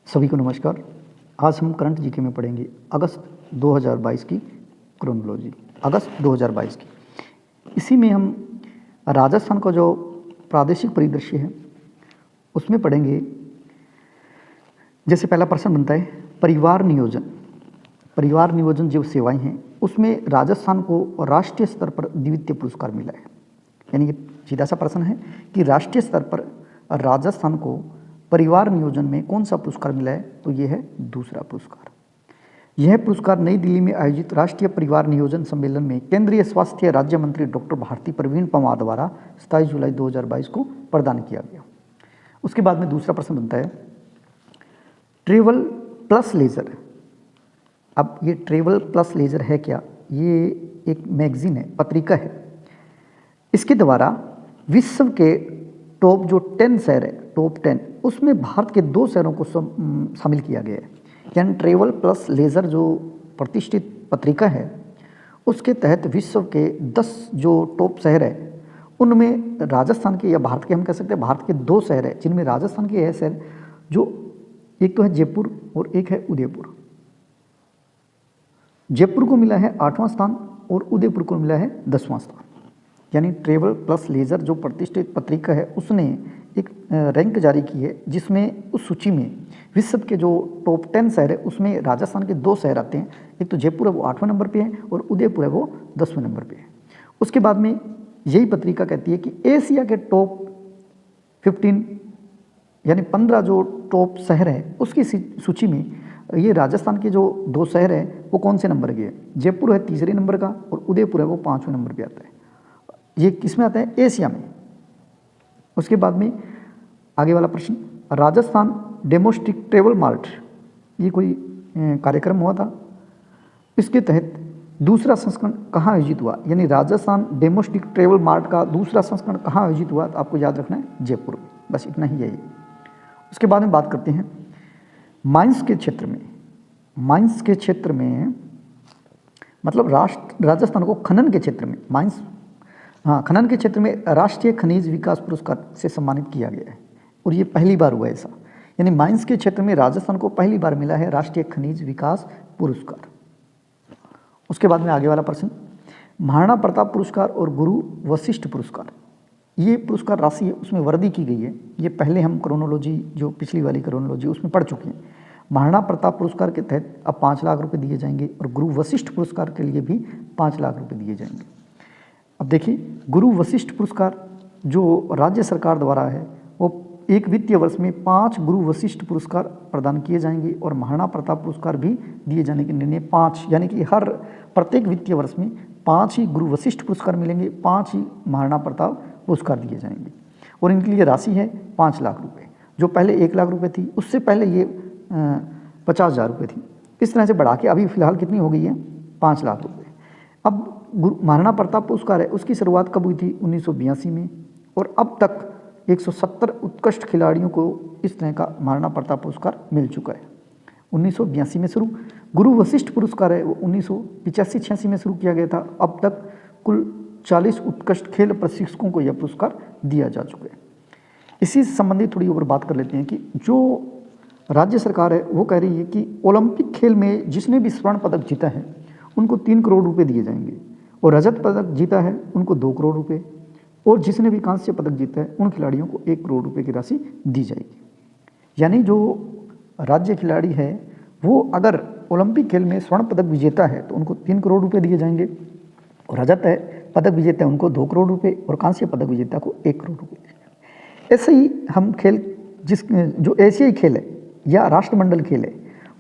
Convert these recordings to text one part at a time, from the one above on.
सभी को नमस्कार। आज हम करंट जीके में पढ़ेंगे अगस्त 2022 की क्रोनोलॉजी, अगस्त 2022 की। इसी में हम राजस्थान का जो प्रादेशिक परिदृश्य है उसमें पढ़ेंगे। जैसे पहला प्रश्न बनता है परिवार नियोजन। परिवार नियोजन जो सेवाएं हैं उसमें राजस्थान को राष्ट्रीय स्तर पर द्वितीय पुरस्कार मिला है। यानी ये सीधा सा प्रश्न है कि राष्ट्रीय स्तर पर राजस्थान को परिवार नियोजन में कौन सा पुरस्कार मिला है, तो ये है दूसरा पुरस्कार। यह पुरस्कार नई दिल्ली में आयोजित राष्ट्रीय परिवार नियोजन सम्मेलन में केंद्रीय स्वास्थ्य राज्य मंत्री डॉक्टर भारती प्रवीण पंवार द्वारा 27 जुलाई 2022 को प्रदान किया गया। उसके बाद में दूसरा प्रश्न बनता है ट्रेवल प्लस लेजर। अब ये ट्रेवल प्लस लेजर है क्या? ये एक मैगजीन है, पत्रिका है। इसके द्वारा विश्व के टॉप जो 10 शहर है, टॉप 10, उसमें भारत के 2 शहरों को शामिल किया गया है। यानी ट्रेवल प्लस लेजर जो प्रतिष्ठित पत्रिका है उसके तहत विश्व के 10 जो टॉप शहर है उनमें राजस्थान के या भारत के, हम कह सकते हैं भारत के 2 शहर है जिनमें राजस्थान के है शहर, जो एक तो है जयपुर और एक है उदयपुर। जयपुर को मिला है 8वां स्थान और उदयपुर को मिला है 10वां स्थान। यानी ट्रेवल प्लस लेजर जो प्रतिष्ठित पत्रिका है उसने एक रैंक जारी की है जिसमें उस सूची में विश्व के जो टॉप 10 शहर है उसमें राजस्थान के 2 शहर आते हैं। एक तो जयपुर है वो 8वें नंबर पे है और उदयपुर है वो 10वें नंबर पे है। उसके बाद में यही पत्रिका कहती है कि एशिया के टॉप 15 यानी 15 जो टॉप शहर है उसकी सूची में ये राजस्थान के जो 2 शहर है वो कौन से नंबर के हैं? जयपुर है 3रे नंबर का और उदयपुर है वो 5वें नंबर पे आता है। ये किस में आता है? एशिया में। उसके बाद में आगे वाला प्रश्न राजस्थान डेमोस्टिक ट्रेवल मार्ट, ये कोई कार्यक्रम हुआ था। इसके तहत दूसरा संस्करण कहाँ आयोजित हुआ? यानी राजस्थान डेमोस्टिक ट्रेवल मार्ट का दूसरा संस्करण कहाँ आयोजित हुआ? तो आपको याद रखना है जयपुर में। बस इतना ही है ये। उसके बाद में बात करते हैं माइंस के क्षेत्र में। माइंस के क्षेत्र में मतलब राजस्थान को खनन के क्षेत्र में खनन के क्षेत्र में राष्ट्रीय खनिज विकास पुरस्कार से सम्मानित किया गया है और ये पहली बार हुआ ऐसा। यानी माइंस के क्षेत्र में राजस्थान को पहली बार मिला है राष्ट्रीय खनिज विकास पुरस्कार। उसके बाद में आगे वाला प्रश्न महाराणा प्रताप पुरस्कार और गुरु वशिष्ठ पुरस्कार। ये पुरस्कार राशि है उसमें वृद्धि की गई है। ये पहले हम क्रोनोलॉजी जो पिछली वाली क्रोनोलॉजी उसमें पढ़ चुके हैं। महाराणा प्रताप पुरस्कार के तहत अब 5 लाख रुपये दिए जाएंगे और गुरु वशिष्ठ पुरस्कार के लिए भी 5 लाख रुपये दिए जाएंगे। अब देखिए गुरु वशिष्ठ पुरस्कार जो राज्य सरकार द्वारा है वो एक वित्तीय वर्ष में 5 गुरु वशिष्ठ पुरस्कार प्रदान किए जाएंगे और महाराणा प्रताप पुरस्कार भी दिए जाने के निर्णय 5, यानी कि हर प्रत्येक वित्तीय वर्ष में 5 ही गुरु वशिष्ठ पुरस्कार मिलेंगे, 5 ही महाराणा प्रताप पुरस्कार दिए जाएंगे और इनके लिए राशि है 5 लाख रुपये। जो पहले 1 लाख रुपये थी उससे पहले ये 50,000 रुपये थी। इस तरह से बढ़ा के अभी फिलहाल कितनी हो गई है? 5 लाख रुपये। अब महाराणा प्रताप पुरस्कार है उसकी शुरुआत कब हुई थी? 1982 में और अब तक 170 उत्कृष्ट खिलाड़ियों को इस तरह का महाराणा प्रताप पुरस्कार मिल चुका है। 1982 में शुरू। गुरु वशिष्ठ पुरस्कार है वो 1985-86 में शुरू किया गया था। अब तक कुल 40 उत्कृष्ट खेल प्रशिक्षकों को यह पुरस्कार दिया जा चुका है। इसी से संबंधित थोड़ी और बात कर लेते हैं कि जो राज्य सरकार है वो कह रही है कि ओलंपिक खेल में जिसने भी स्वर्ण पदक जीता है उनको 3 करोड़ रुपए दिए जाएंगे और रजत पदक जीता है उनको 2 करोड़ रुपए और जिसने भी कांस्य पदक जीता है उन खिलाड़ियों को 1 करोड़ रुपए की राशि दी जाएगी। यानी जो राज्य खिलाड़ी है वो अगर ओलंपिक खेल में स्वर्ण पदक विजेता है तो उनको 3 करोड़ रुपए दिए जाएंगे और रजत है पदक विजेता है उनको 2 करोड़ रुपए और कांस्य पदक विजेता को 1 करोड़ रुपए दिए जाएंगे। ऐसे ही हम खेल जो एशियाई खेल है या राष्ट्रमंडल खेल है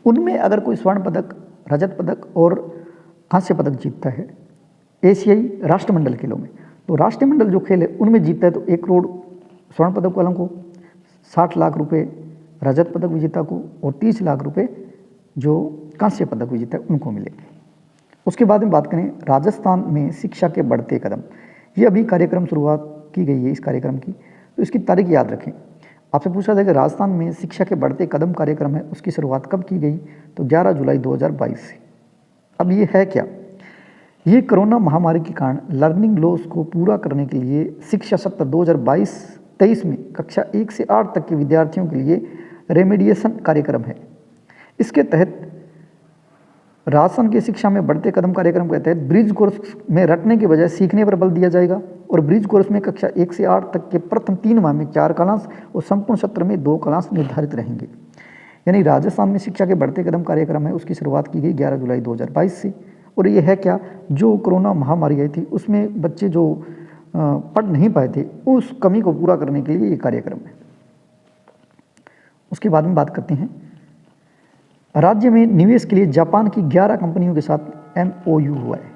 उनमें अगर कोई स्वर्ण पदक, रजत पदक और कांस्य पदक जीतता है एशियाई राष्ट्रमंडल खेलों में, तो राष्ट्रमंडल जो खेल है उनमें जीतता है तो 1 करोड़ स्वर्ण पदक वालों को, 60 लाख रुपए रजत पदक विजेता को और 30 लाख रुपए जो कांस्य पदक विजेता है उनको मिलेंगे। उसके बाद में बात करें राजस्थान में शिक्षा के बढ़ते कदम। ये अभी कार्यक्रम शुरुआत की गई है इस कार्यक्रम की, तो इसकी तारीख याद रखें। आपसे पूछा जाए कि राजस्थान में शिक्षा के बढ़ते कदम कार्यक्रम है उसकी शुरुआत कब की गई? तो 11 जुलाई 2022 से। अब ये है क्या? ये कोरोना महामारी के कारण लर्निंग लॉस को पूरा करने के लिए शिक्षा सत्र 2022-23 में कक्षा 1 से 8 तक के विद्यार्थियों के लिए रेमेडिएशन कार्यक्रम है। इसके तहत राजस्थान की शिक्षा में बढ़ते कदम कार्यक्रम के तहत ब्रिज कोर्स में रटने के बजाय सीखने पर बल दिया जाएगा और ब्रिज कोर्स में कक्षा 1 से 8 तक के प्रथम 3 माह में 4 क्लास और संपूर्ण सत्र में 2 क्लास निर्धारित रहेंगे। यानी राजस्थान में शिक्षा के बढ़ते कदम कार्यक्रम है, उसकी शुरुआत की गई 11 जुलाई 2022 से। और ये है क्या, जो कोरोना महामारी आई थी उसमें बच्चे जो पढ़ नहीं पाए थे उस कमी को पूरा करने के लिए ये कार्यक्रम है। उसके बाद में बात करते हैं, राज्य में निवेश के लिए जापान की 11 कंपनियों के साथ MOU हुआ है।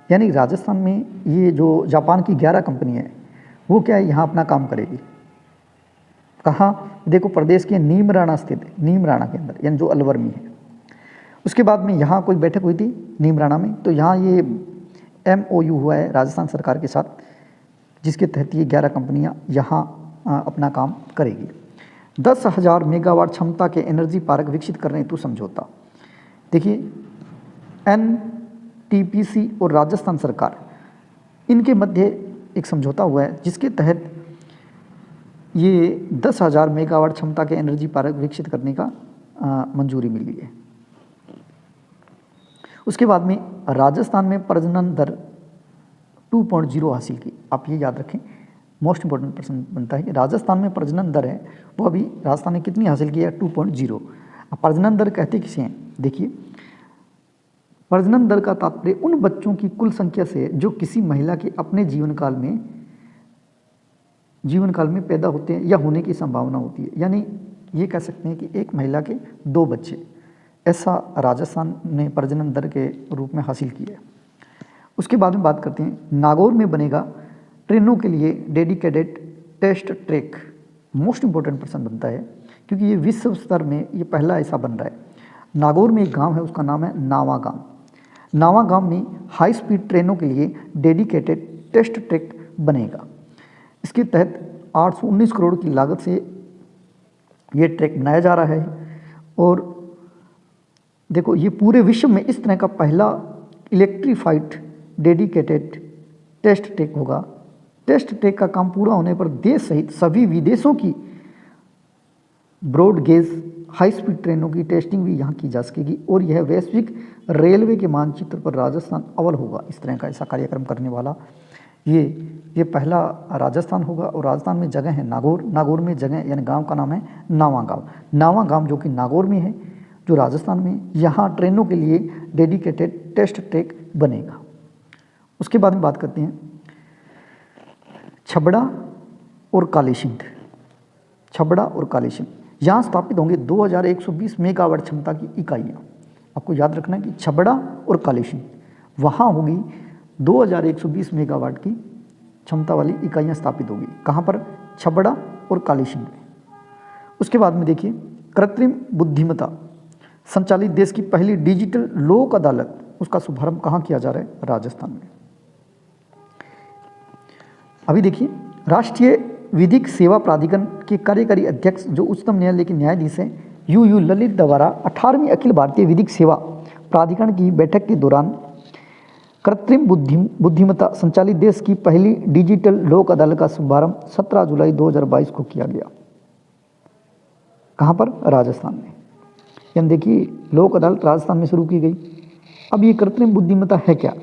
यानी राजस्थान में ये जो जापान की 11 कंपनी है वो क्या है, यहाँ अपना काम करेगी। कहाँ, देखो प्रदेश के नीमराणा स्थित, नीमराणा के अंदर, यानी जो अलवर में है। उसके बाद में यहाँ कोई बैठक हुई थी नीमराणा में, तो यहाँ ये MOU हुआ है राजस्थान सरकार के साथ, जिसके तहत ये 11 कंपनियाँ यहाँ अपना काम करेगी। 10,000 मेगावाट क्षमता के एनर्जी पार्क विकसित करने हेतु समझौता। देखिए NTPC और राजस्थान सरकार, इनके मध्य एक समझौता हुआ है जिसके तहत ये 10,000 मेगावाट क्षमता के एनर्जी पार्क विकसित करने का मंजूरी मिली है। उसके बाद में राजस्थान में प्रजनन दर 2.0 हासिल की। आप ये याद रखें, मोस्ट इंपॉर्टेंट प्रश्न बनता है कि राजस्थान में प्रजनन दर है वो अभी राजस्थान ने कितनी हासिल की है, 2.0। अब प्रजनन दर कहते किसे हैं, देखिए प्रजनन दर का तात्पर्य उन बच्चों की कुल संख्या से जो किसी महिला के अपने जीवन काल में पैदा होते हैं या होने की संभावना होती है। यानी ये कह सकते हैं कि एक महिला के 2 बच्चे, ऐसा राजस्थान ने प्रजनन दर के रूप में हासिल किया है। उसके बाद में बात करते हैं, नागौर में बनेगा ट्रेनों के लिए dedicated test track. Most important प्रश्न बनता है क्योंकि ये विश्व स्तर में ये पहला ऐसा बन रहा है। नागौर में एक गांव है, उसका नाम है नावागांव। नावागांव में हाई स्पीड ट्रेनों के लिए डेडिकेटेड टेस्ट ट्रैक बनेगा। इसके तहत 819 करोड़ की लागत से ये ट्रैक बनाया जा रहा है। और देखो ये पूरे विश्व में इस तरह का पहला इलेक्ट्रीफाइड डेडिकेटेड टेस्ट ट्रैक होगा। टेस्ट ट्रैक का काम पूरा होने पर देश सहित सभी विदेशों की ब्रॉड गेज हाई स्पीड ट्रेनों की टेस्टिंग भी यहाँ की जा सकेगी और यह वैश्विक रेलवे के मानचित्र पर राजस्थान अव्वल होगा। इस तरह का ऐसा कार्यक्रम करने वाला ये पहला राजस्थान होगा। और राजस्थान में जगह है नागौर, नागौर में जगह यानी गांव का नाम है नावागांव। नावागांव जो कि नागौर में है, जो राजस्थान में, यहाँ ट्रेनों के लिए डेडिकेटेड टेस्ट ट्रैक बनेगा। उसके बाद में बात करते हैं छबड़ा और कालीसिंध। छबड़ा और कालीसिंध यहाँ स्थापित होंगे 2120 मेगावाट क्षमता की इकाइयाँ। आपको याद रखना है कि छबड़ा और कालीसिंध वहाँ होगी 2120 मेगावाट की क्षमता वाली इकाइयाँ स्थापित होगी। कहाँ पर, छबड़ा और कालीसिंध में। उसके बाद में देखिए कृत्रिम बुद्धिमत्ता संचालित देश की पहली डिजिटल लोक अदालत, उसका शुभारंभ कहाँ किया जा रहा है, राजस्थान में। अभी देखिए राष्ट्रीय विधिक सेवा प्राधिकरण के कार्यकारी अध्यक्ष जो उच्चतम न्यायालय के न्यायाधीश हैं यू ललित द्वारा 18वीं अखिल भारतीय विधिक सेवा प्राधिकरण की बैठक के दौरान कृत्रिम बुद्धिमत्ता संचालित देश की पहली डिजिटल लोक अदालत का शुभारंभ 17 जुलाई 2022 को किया गया। कहाँ पर, राजस्थान में। यानी देखिए लोक अदालत राजस्थान में शुरू की गई। अब ये कृत्रिम बुद्धिमत्ता है क्या,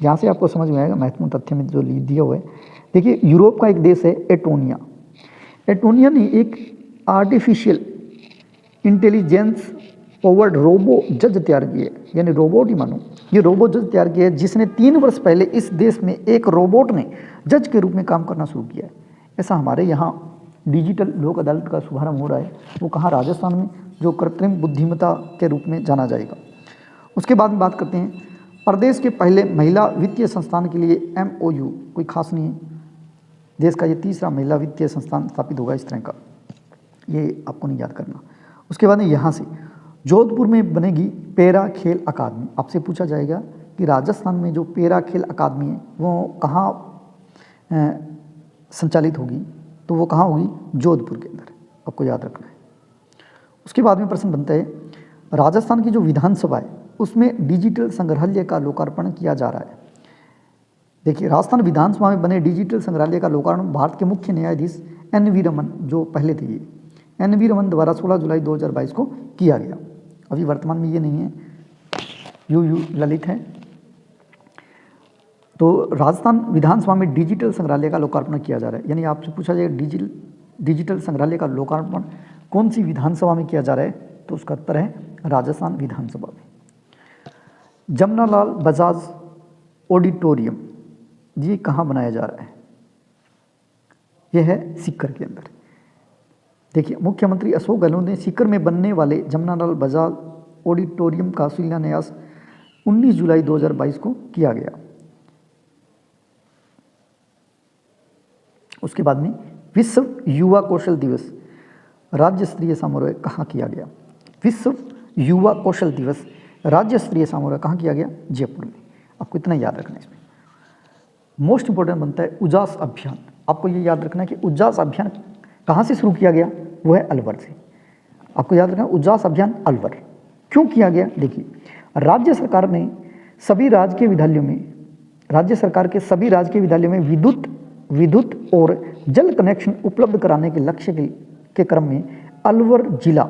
यहाँ से आपको समझ में आएगा महत्वपूर्ण तथ्य में जो दिया हुआ है। देखिए यूरोप का एक देश है एटोनिया। एटोनिया ने एक आर्टिफिशियल इंटेलिजेंस पावर्ड रोबो जज तैयार किए, यानी रोबोट ही मानो, ये रोबो जज तैयार किया है जिसने 3 वर्ष पहले इस देश में एक रोबोट ने जज के रूप में काम करना शुरू किया है। ऐसा हमारे यहाँ डिजिटल लोक अदालत का शुभारंभ हो रहा है, वो कहाँ, राजस्थान में, जो कृत्रिम बुद्धिमत्ता के रूप में जाना जाएगा। उसके बाद में बात करते हैं प्रदेश के पहले महिला वित्तीय संस्थान के लिए MOU, कोई खास नहीं है, देश का ये तीसरा महिला वित्तीय संस्थान स्थापित होगा इस तरह का, ये आपको नहीं याद करना। उसके बाद में यहाँ से जोधपुर में बनेगी पैरा खेल अकादमी। आपसे पूछा जाएगा कि राजस्थान में जो पैरा खेल अकादमी है वो कहाँ संचालित होगी, तो वो कहाँ होगी, जोधपुर के अंदर, आपको याद रखना है। उसके बाद में प्रश्न बनता है राजस्थान की जो विधानसभा है उसमें डिजिटल संग्रहालय का लोकार्पण किया जा रहा है। देखिए राजस्थान विधानसभा में बने डिजिटल संग्रहालय का लोकार्पण भारत के मुख्य न्यायाधीश NV रमन जो पहले थे NV रमन द्वारा 16 जुलाई 2022 को किया गया। अभी वर्तमान में ये नहीं है, यू ललित है। तो राजस्थान विधानसभा में डिजिटल संग्रहालय का लोकार्पण किया जा रहा है, यानी आपसे पूछा जाएगा डिजिटल संग्रहालय का लोकार्पण कौन सी विधानसभा में किया जा रहा है, तो उसका उत्तर है राजस्थान विधानसभा में। जमनालाल बजाज ऑडिटोरियम ये कहाँ बनाया जा रहा है, यह है सीकर के अंदर। देखिए, मुख्यमंत्री अशोक गहलोत ने सीकर में बनने वाले जमनालाल बजाज ऑडिटोरियम का शिलान्यास 19 जुलाई 2022 को किया गया। उसके बाद में विश्व युवा कौशल दिवस राज्य स्तरीय समारोह कहाँ किया गया? विश्व युवा कौशल दिवस राज्य स्तरीय समारोह कहाँ किया गया? जयपुर में। आपको इतना याद रखना है। इसमें मोस्ट इंपॉर्टेंट बनता है उजास अभियान। आपको ये याद रखना है कि उजास अभियान कहाँ से शुरू किया गया? वो है अलवर से। आपको याद रखना है उजास अभियान अलवर क्यों किया गया? देखिए, राज्य सरकार के सभी राजकीय विद्यालयों में विद्युत और जल कनेक्शन उपलब्ध कराने के लक्ष्य के क्रम में अलवर जिला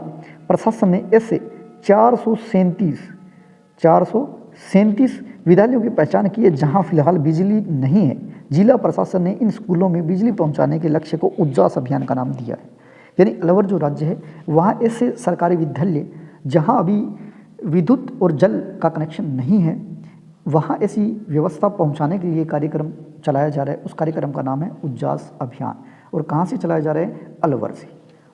प्रशासन ने ऐसे 437 विद्यालयों की पहचान की है जहां फिलहाल बिजली नहीं है। जिला प्रशासन ने इन स्कूलों में बिजली पहुंचाने के लक्ष्य को उजास अभियान का नाम दिया है। यानी अलवर जो राज्य है वहाँ ऐसे सरकारी विद्यालय जहाँ अभी विद्युत और जल का कनेक्शन नहीं है, वहाँ ऐसी व्यवस्था पहुँचाने के लिए कार्यक्रम चलाया जा रहा है। उस कार्यक्रम का नाम है उजास अभियान। और कहाँ से चलाया जा रहा है? अलवर से।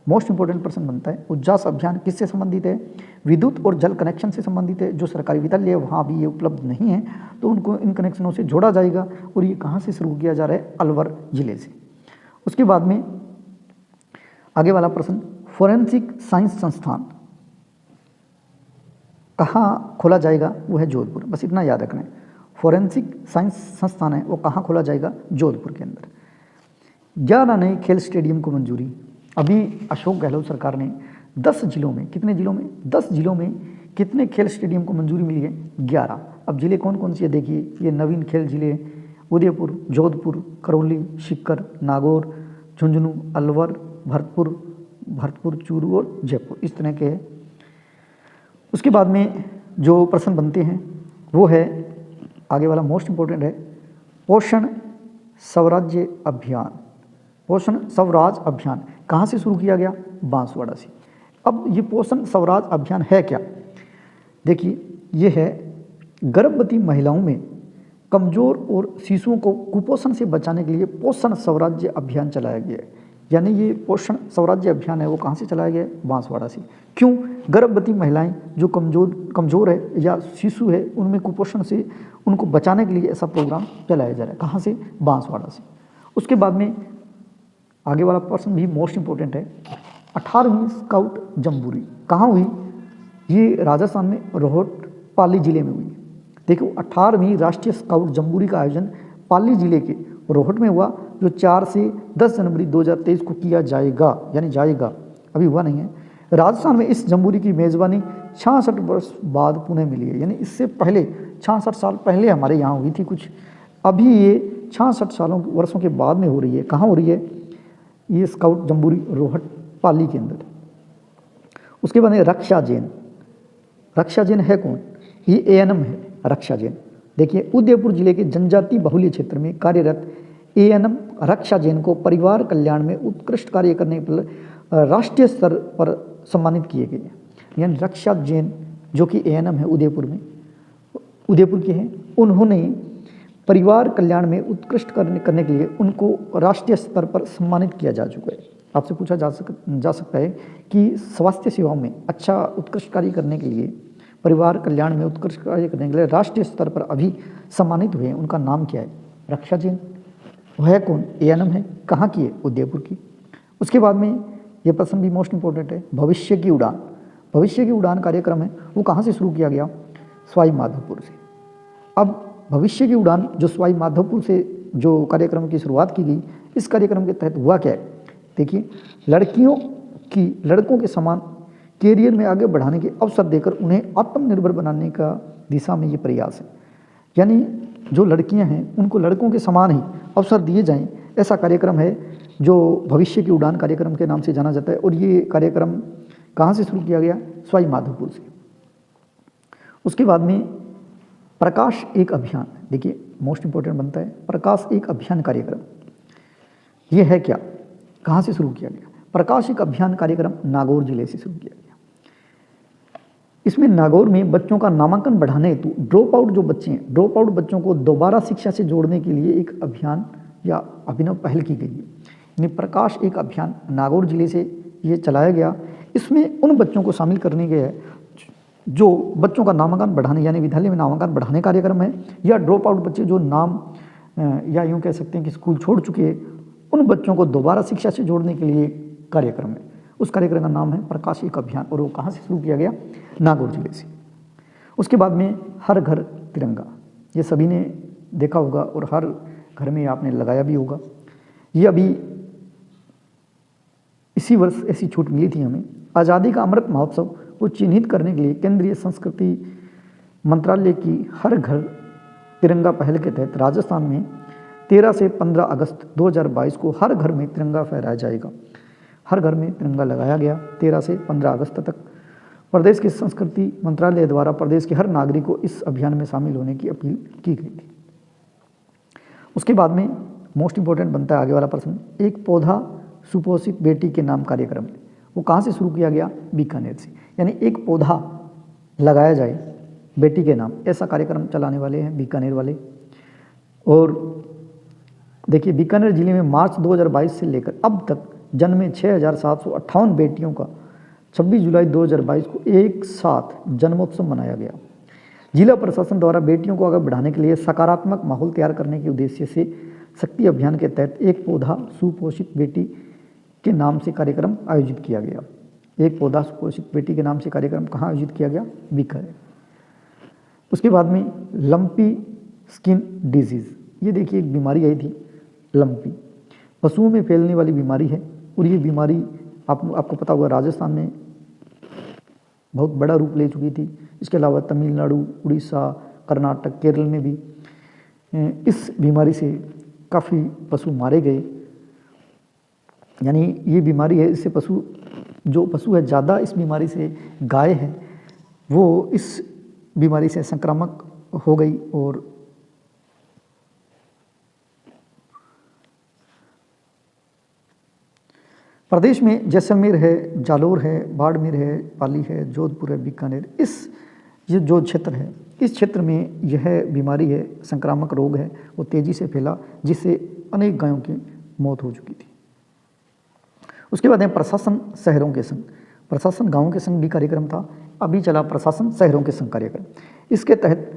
मोस्ट इंपॉर्टेंट प्रश्न बनता है उजास अभियान किससे संबंधित है? विद्युत और जल कनेक्शन से संबंधित है। जो सरकारी विद्यालय है वहाँ अभी ये उपलब्ध नहीं है, तो उनको इन कनेक्शनों से जोड़ा जाएगा। और ये कहाँ से शुरू किया जा रहा है? अलवर जिले से। उसके बाद में आगे वाला प्रश्न, फोरेंसिक साइंस संस्थान कहाँ खोला जाएगा? वो है जोधपुर। बस इतना याद रखना है, फोरेंसिक साइंस संस्थान है वो कहाँ खोला जाएगा? जोधपुर के अंदर। 11 नए खेल स्टेडियम को मंजूरी। अभी अशोक गहलोत सरकार ने 10 जिलों में, कितने जिलों में? 10 जिलों में कितने खेल स्टेडियम को मंजूरी मिली है? 11। अब जिले कौन कौन से? देखिए, ये नवीन खेल जिले उदयपुर, जोधपुर, करौली, सीकर, नागौर, झुंझुनू, अलवर, भरतपुर, चूरू और जयपुर, इस तरह के हैं। उसके बाद में जो प्रश्न बनते हैं वो है आगे वाला मोस्ट इंपॉर्टेंट है पोषण स्वराज्य अभियान। पोषण स्वराज अभियान कहाँ से शुरू किया गया? बांसवाड़ा से। अब ये पोषण स्वराज अभियान है क्या? देखिए, ये है गर्भवती महिलाओं में कमजोर और शिशुओं को कुपोषण से बचाने के लिए पोषण स्वराज्य अभियान चलाया गया है। यानी ये पोषण स्वराज्य अभियान है वो कहाँ से चलाया गया? बांसवाड़ा से। क्यों? गर्भवती महिलाएं जो कमजोर है या शिशु है उनमें कुपोषण से उनको बचाने के लिए ऐसा प्रोग्राम चलाया जा रहा है। कहाँ से? बांसवाड़ा से। उसके बाद में आगे वाला प्रश्न भी मोस्ट इंपॉर्टेंट है, 18वीं स्काउट जम्बूरी कहाँ हुई? ये राजस्थान में रोहट पाली जिले में हुई। देखो, 18वीं राष्ट्रीय स्काउट जम्बूरी का आयोजन पाली जिले के रोहट में हुआ, जो 4 से 10 जनवरी 2023 को किया जाएगा, यानी जाएगा, अभी हुआ नहीं है। राजस्थान में इस जम्बूरी की मेज़बानी 66 वर्ष बाद पुणे मिली है। यानी इससे पहले 66 साल पहले हमारे यहाँ हुई थी कुछ, अभी ये 66 वर्षों के बाद में हो रही है। कहाँ हो रही है? ये स्काउट जम्बूरी रोहट पाली के अंदर। उसके बाद रक्षा जैन। रक्षा जैन है कौन? ये ANM है रक्षा जैन। देखिए, उदयपुर जिले के जनजाति बहुल्य क्षेत्र में कार्यरत ANM रक्षा जैन को परिवार कल्याण में उत्कृष्ट कार्य करने पर राष्ट्रीय स्तर पर सम्मानित किए गए। यानी रक्षा जैन जो कि ANM है उदयपुर के हैं, उन्होंने परिवार कल्याण में उत्कृष्ट करने के लिए उनको राष्ट्रीय स्तर पर सम्मानित किया जा चुका है। आपसे पूछा जा सकता है कि स्वास्थ्य सेवाओं में अच्छा उत्कृष्ट कार्य करने के लिए, परिवार कल्याण में उत्कृष्ट कार्य करने के लिए राष्ट्रीय स्तर पर अभी सम्मानित हुए हैं, उनका नाम क्या है? रक्षा जैन। वह कौन? ANM है। कहाँ की है? उदयपुर की। उसके बाद में ये प्रश्न भी मोस्ट इंपॉर्टेंट है, भविष्य की उड़ान। भविष्य की उड़ान कार्यक्रम है वो कहाँ से शुरू किया गया? सवाई माधोपुर से। अब भविष्य की उड़ान जो सवाई माधोपुर से जो कार्यक्रम की शुरुआत की गई, इस कार्यक्रम के तहत हुआ क्या है? देखिए, लड़कों के समान कैरियर में आगे बढ़ाने के अवसर देकर उन्हें आत्मनिर्भर बनाने का दिशा में ये प्रयास है। यानी जो लड़कियां हैं उनको लड़कों के समान ही अवसर दिए जाएं, ऐसा कार्यक्रम है जो भविष्य की उड़ान कार्यक्रम के नाम से जाना जाता है। और ये कार्यक्रम कहाँ से शुरू किया गया? सवाई माधोपुर से। उसके बाद में प्रकाश एक अभियान, देखिए मोस्ट इंपॉर्टेंट बनता है प्रकाश एक अभियान कार्यक्रम। ये है क्या, कहाँ से शुरू किया गया? प्रकाश एक अभियान कार्यक्रम नागौर जिले से शुरू किया गया। इसमें नागौर में बच्चों का नामांकन बढ़ाने हेतु ड्रॉप आउट जो बच्चे हैं, ड्रॉप आउट बच्चों को दोबारा शिक्षा से जोड़ने के लिए एक अभियान या अभिनव पहल की गई है। यानी प्रकाश एक अभियान नागौर जिले से ये चलाया गया। इसमें उन बच्चों को शामिल करने गया है जो बच्चों का नामांकन बढ़ाने यानी विद्यालय में नामांकन बढ़ाने कार्यक्रम है, या ड्रॉप आउट बच्चे जो नाम या यूँ कह सकते हैं कि स्कूल छोड़ चुके हैं, उन बच्चों को दोबारा शिक्षा से जोड़ने के लिए कार्यक्रम है। उस कार्यक्रम का नाम है प्रकाश एक अभियान और वो कहाँ से शुरू किया गया? नागौर जिले से। उसके बाद में हर घर तिरंगा, ये सभी ने देखा होगा और हर घर में आपने लगाया भी होगा। ये अभी इसी वर्ष ऐसी छूट मिली थी हमें। आज़ादी का अमृत महोत्सव को चिन्हित करने के लिए केंद्रीय संस्कृति मंत्रालय की हर घर तिरंगा पहल के तहत राजस्थान में 13 से 15 अगस्त 2022 को हर घर में तिरंगा फहराया जाएगा। हर घर में तिरंगा लगाया गया 13 से 15 अगस्त तक। प्रदेश के संस्कृति मंत्रालय द्वारा प्रदेश के हर नागरिक को इस अभियान में शामिल होने की अपील की गई थी। उसके बाद में मोस्ट इंपॉर्टेंट बनता है आगे वाला प्रश्न, एक पौधा सुपोषित बेटी के नाम कार्यक्रम। वो कहाँ से शुरू किया गया? बीकानेर से। यानी एक पौधा लगाया जाए बेटी के नाम, ऐसा कार्यक्रम चलाने वाले हैं बीकानेर वाले। और देखिए बीकानेर जिले में मार्च 2022 से लेकर अब तक जन्मे 6,758 बेटियों का 26 जुलाई 2022 को एक साथ जन्मोत्सव मनाया गया। जिला प्रशासन द्वारा बेटियों को आगे बढ़ाने के लिए सकारात्मक माहौल तैयार करने के उद्देश्य से शक्ति अभियान के तहत एक पौधा सुपोषित बेटी के नाम से कार्यक्रम आयोजित किया गया। एक पौधा सुपोषित बेटी के नाम से कार्यक्रम कहाँ आयोजित किया गया? बीकानेर। उसके बाद में लंपी स्किन डिजीज़, ये देखिए एक बीमारी आई थी लंपी, पशुओं में फैलने वाली बीमारी है। और ये बीमारी आपको पता होगा राजस्थान में बहुत बड़ा रूप ले चुकी थी। इसके अलावा तमिलनाडु, उड़ीसा, कर्नाटक, केरल में भी इस बीमारी से काफ़ी पशु मारे गए। यानी ये बीमारी है, इससे जो पशु है ज़्यादा इस बीमारी से गाय है वो इस बीमारी से संक्रामक हो गई। और प्रदेश में जैसलमेर है, जालोर है, बाड़मेर है, पाली है, जोधपुर है, बीकानेर, ये जो क्षेत्र है इस क्षेत्र में यह बीमारी है, संक्रामक रोग है, वो तेज़ी से फैला जिससे अनेक गायों की मौत हो चुकी थी। उसके बाद है प्रशासन शहरों के संग। प्रशासन गाँवों के संग भी कार्यक्रम था, अभी चला प्रशासन शहरों के संग कार्यक्रम। इसके तहत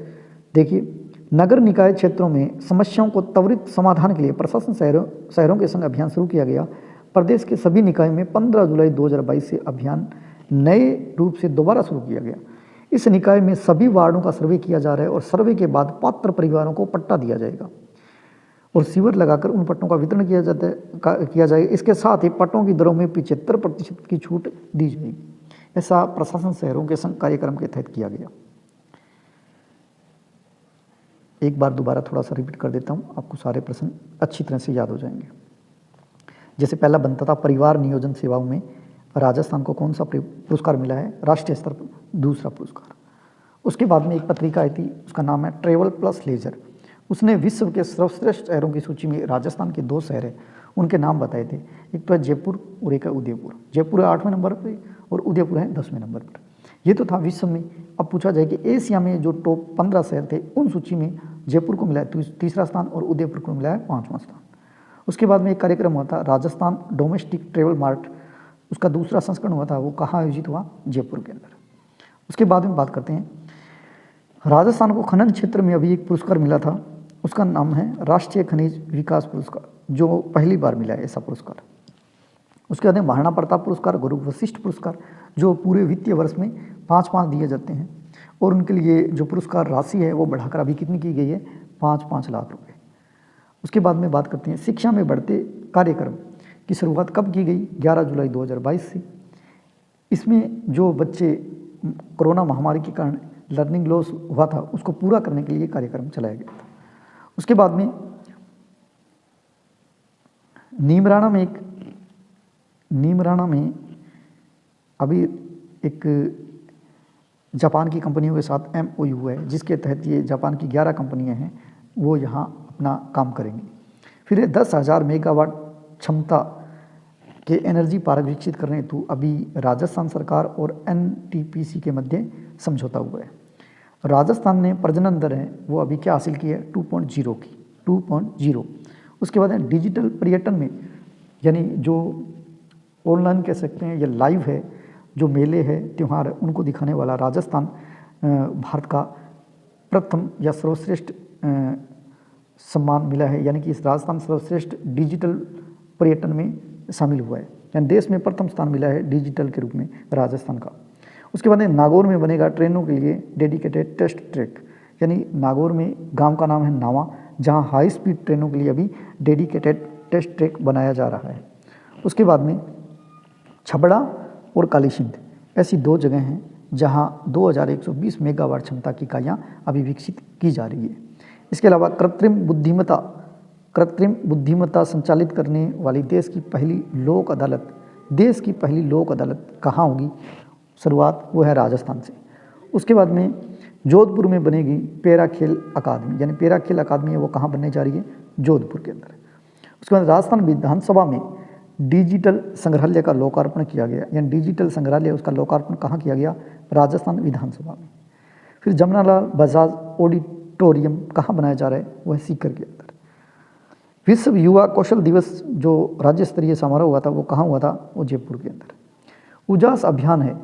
देखिए नगर निकाय क्षेत्रों में समस्याओं को त्वरित समाधान के लिए प्रशासन शहरों के संग अभियान शुरू किया गया। प्रदेश के सभी निकाय में 15 जुलाई 2022 से अभियान नए रूप से दोबारा शुरू किया गया। इस निकाय में सभी वार्डों का सर्वे किया जा रहा है और सर्वे के बाद पात्र परिवारों को पट्टा दिया जाएगा और सीवर लगाकर उन पट्टों का वितरण किया जाएगा। इसके साथ ही पट्टों की दरों में 75% की छूट दी जाएगी। ऐसा प्रशासन शहरों के संग कार्यक्रम के तहत किया गया। एक बार दोबारा थोड़ा सा रिपीट कर देता हूँ, आपको सारे प्रश्न अच्छी तरह से याद हो जाएंगे। जैसे पहला बनता था परिवार नियोजन सेवाओं में राजस्थान को कौन सा पुरस्कार मिला है? राष्ट्रीय स्तर पर दूसरा पुरस्कार। उसके बाद में एक पत्रिका आई थी, उसका नाम है ट्रेवल प्लस लेजर। उसने विश्व के सर्वश्रेष्ठ शहरों की सूची में राजस्थान के 2 शहर हैं, उनके नाम बताए थे। एक तो है जयपुर और एक है उदयपुर। जयपुर है 8वें नंबर पर और उदयपुर है 10वें नंबर पर। ये तो था विश्व में। अब पूछा जाए कि एशिया में जो टॉप 15 शहर थे उन सूची में जयपुर को मिला है तीसरा स्थान और उदयपुर को मिला है 5वां स्थान। उसके बाद में एक कार्यक्रम हुआ था राजस्थान डोमेस्टिक ट्रेवल मार्ट, उसका दूसरा संस्करण हुआ था, वो कहाँ आयोजित हुआ? जयपुर के अंदर। उसके बाद में बात करते हैं राजस्थान को खनन क्षेत्र में अभी एक पुरस्कार मिला था, उसका नाम है राष्ट्रीय खनिज विकास पुरस्कार, जो पहली बार मिला है ऐसा पुरस्कार। उसके बाद में महाराणा प्रताप पुरस्कार, गुरु वशिष्ठ पुरस्कार, जो पूरे वित्तीय वर्ष में 5-5 दिए जाते हैं और उनके लिए जो पुरस्कार राशि है वो बढ़ाकर अभी कितनी की गई है? 5-5 लाख रुपए। उसके बाद में बात करते हैं शिक्षा में बढ़ते कार्यक्रम की शुरुआत कब की गई? 11 जुलाई 2022 से। इसमें जो बच्चे कोरोना महामारी के कारण लर्निंग लॉस हुआ था उसको पूरा करने के लिए कार्यक्रम चलाया गया था। उसके बाद में नीमराणा में अभी एक जापान की कंपनियों के साथ MOU है, जिसके तहत ये जापान की 11 कंपनियां हैं वो यहाँ अपना काम करेंगी। फिर 10,000 मेगावाट क्षमता के एनर्जी पार्क विकसित करने हेतु अभी राजस्थान सरकार और NTPC के मध्य समझौता हुआ है। राजस्थान ने प्रजनन दर है वो अभी क्या हासिल की है 2.0 की 2.0। उसके बाद है डिजिटल पर्यटन में, यानी जो ऑनलाइन कह सकते हैं या लाइव है, जो मेले है त्यौहार है उनको दिखाने वाला राजस्थान भारत का प्रथम या सर्वश्रेष्ठ सम्मान मिला है, यानी कि इस राजस्थान सर्वश्रेष्ठ डिजिटल पर्यटन में शामिल हुआ है, यानी देश में प्रथम स्थान मिला है डिजिटल के रूप में राजस्थान का। उसके बाद नागौर में बनेगा ट्रेनों के लिए डेडिकेटेड टेस्ट ट्रैक, यानी नागौर में गांव का नाम है नावा, जहां हाई स्पीड ट्रेनों के लिए अभी डेडिकेटेड टेस्ट ट्रैक बनाया जा रहा है। उसके बाद में छबड़ा और कालीसिंध ऐसी 2 जगह हैं जहां 2120 मेगावाट क्षमता की इकाइयाँ अभी विकसित की जा रही है। इसके अलावा कृत्रिम बुद्धिमत्ता संचालित करने वाली देश की पहली लोक अदालत कहाँ होगी? शुरुआत वो है राजस्थान से। उसके बाद में जोधपुर में बनेगी पैरा खेल अकादमी, यानी पैरा खेल अकादमी है वो कहाँ बनने जा रही है? जोधपुर के अंदर। उसके बाद राजस्थान विधानसभा में डिजिटल संग्रहालय का लोकार्पण किया गया, यानी डिजिटल संग्रहालय उसका लोकार्पण कहाँ किया गया? राजस्थान विधानसभा में। फिर जमनालाल बजाज ऑडिटोरियम कहाँ बनाया जा रहा है? वह सीकर के अंदर। विश्व युवा कौशल दिवस जो राज्य स्तरीय समारोह हुआ था वो कहाँ हुआ था? वो जयपुर के अंदर। उजास अभियान है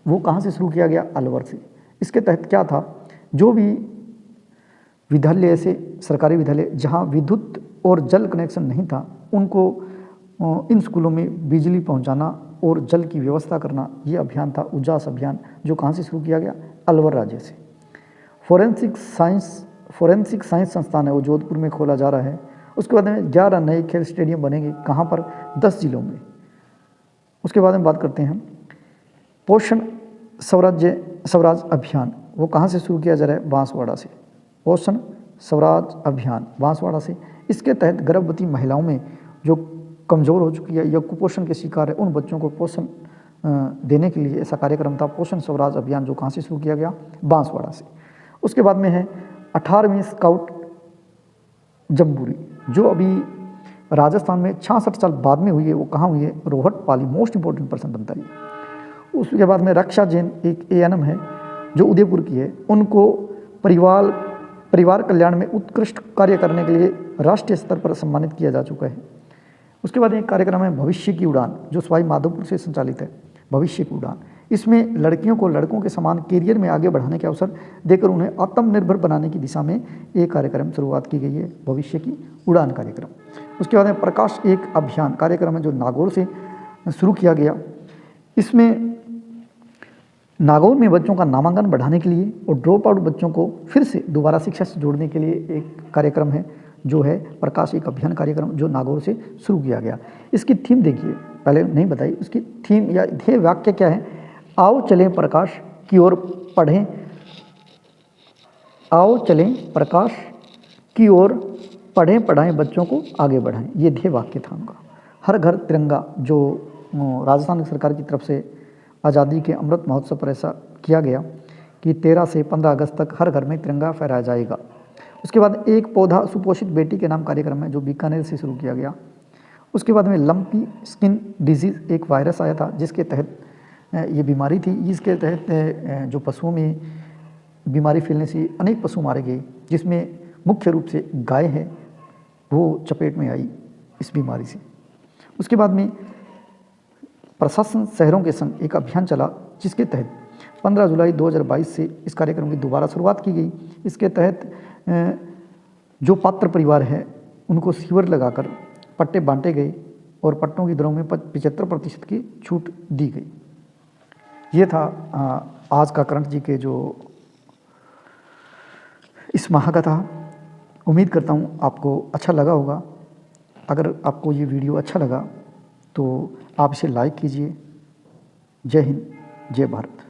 वो कहाँ से शुरू किया गया? अलवर से। इसके तहत क्या था, जो भी विद्यालय ऐसे सरकारी विद्यालय जहाँ विद्युत और जल कनेक्शन नहीं था उनको इन स्कूलों में बिजली पहुंचाना और जल की व्यवस्था करना, ये अभियान था उजास अभियान, जो कहाँ से शुरू किया गया? अलवर राज्य से। फोरेंसिक साइंस संस्थान है वो जोधपुर में खोला जा रहा है। उसके बाद में 11 नए खेल स्टेडियम बनेंगे, कहाँ पर? 10 जिलों में। उसके बाद में बात करते हैं पोषण स्वराज अभियान, वो कहाँ से शुरू किया जा रहा है? बांसवाड़ा से। पोषण स्वराज अभियान बांसवाड़ा से। इसके तहत गर्भवती महिलाओं में जो कमज़ोर हो चुकी है या कुपोषण के शिकार है उन बच्चों को पोषण देने के लिए ऐसा कार्यक्रम था पोषण स्वराज अभियान, जो कहाँ से शुरू किया गया? बांसवाड़ा से। उसके बाद में है 18वीं स्काउट जम्बूरी, जो अभी राजस्थान में 66 साल बाद में हुई है, वो कहाँ हुई है? रोहट पाली। मोस्ट इंपॉर्टेंट पर्सन बनता है। उसके बाद में रक्षा जैन एक ANM है जो उदयपुर की है, उनको परिवार कल्याण में उत्कृष्ट कार्य करने के लिए राष्ट्रीय स्तर पर सम्मानित किया जा चुका है। उसके बाद एक कार्यक्रम है भविष्य की उड़ान, जो सवाई माधोपुर से संचालित है। भविष्य की उड़ान, इसमें लड़कियों को लड़कों के समान कैरियर में आगे बढ़ाने के अवसर देकर उन्हें आत्मनिर्भर बनाने की दिशा में एक कार्यक्रम शुरुआत की गई है, भविष्य की उड़ान कार्यक्रम। उसके बाद में प्रकाश एक अभियान कार्यक्रम है जो नागौर से शुरू किया गया। इसमें नागौर में बच्चों का नामांकन बढ़ाने के लिए और ड्रॉप आउट बच्चों को फिर से दोबारा शिक्षा से जोड़ने के लिए एक कार्यक्रम है जो है प्रकाश एक अभियान कार्यक्रम, जो नागौर से शुरू किया गया। इसकी थीम देखिए, पहले नहीं बताई, उसकी थीम या ध्येय वाक्य क्या है? आओ चलें प्रकाश की ओर पढ़ें, आओ चलें प्रकाश की ओर पढ़ें पढ़ाएं बच्चों को आगे बढ़ाएं, ये ध्येय वाक्य था उनका। हर घर तिरंगा, जो राजस्थान सरकार की तरफ से आज़ादी के अमृत महोत्सव पर ऐसा किया गया कि 13 से 15 अगस्त तक हर घर में तिरंगा फहराया जाएगा। उसके बाद एक पौधा सुपोषित बेटी के नाम कार्यक्रम है जो बीकानेर से शुरू किया गया। उसके बाद में लंपी स्किन डिजीज़ एक वायरस आया था जिसके तहत ये बीमारी थी, इसके तहत जो पशुओं में बीमारी फैलने से अनेक पशु मारे गए, जिसमें मुख्य रूप से गाय है वो चपेट में आई इस बीमारी से। उसके बाद में प्रशासन शहरों के संग एक अभियान चला जिसके तहत 15 जुलाई 2022 से इस कार्यक्रम की दोबारा शुरुआत की गई। इसके तहत जो पात्र परिवार है उनको सीवर लगाकर पट्टे बांटे गए और पट्टों की दरों में 75% की छूट दी गई। ये था आज का करंट जी के जो इस माह का था। उम्मीद करता हूँ आपको अच्छा लगा होगा। अगर आपको ये वीडियो अच्छा लगा तो आप इसे लाइक कीजिए। जय हिंद, जय भारत।